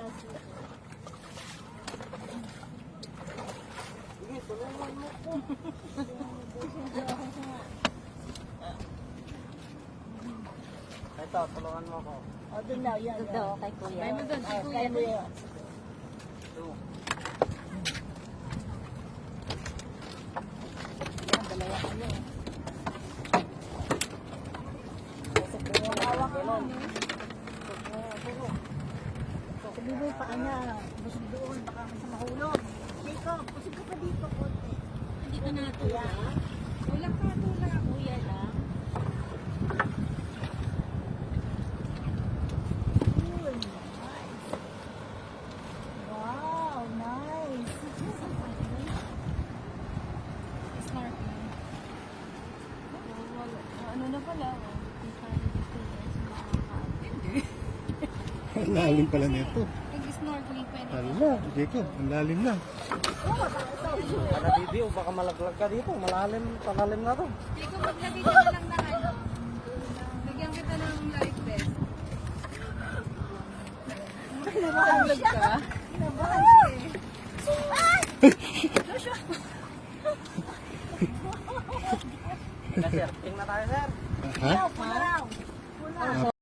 Sige, tulungan mo ko. Ito, tulungan mo ko. O, doon na, yan. Doon daw, kay kuya. Kaya mo doon, kay kuya. Yan, dalawa kayo. Hawak mo. Sabi mo yung paa niya, busog doon, baka sa mahulog. Jacob, busog ka pa dito, konti. Hindi ka natula. Wala ka tula, kuya lang. Yun, nice. Wow, nice. Snorkeling. Ano na pala? Ang lalim pala nito. Pag-snorkeling pwede. Hala, Jacob, ang lalim na. Para bibi, o baka malaglag ka dito. Malalim, palalim na to. Ikaw maglagay ka na lang ng ano. Bigyan kita ng life vest. Nakalag ka? Nabahan siya eh. Kasi, tingnan tayo, sir. Ha? Pulaw. Pulaw.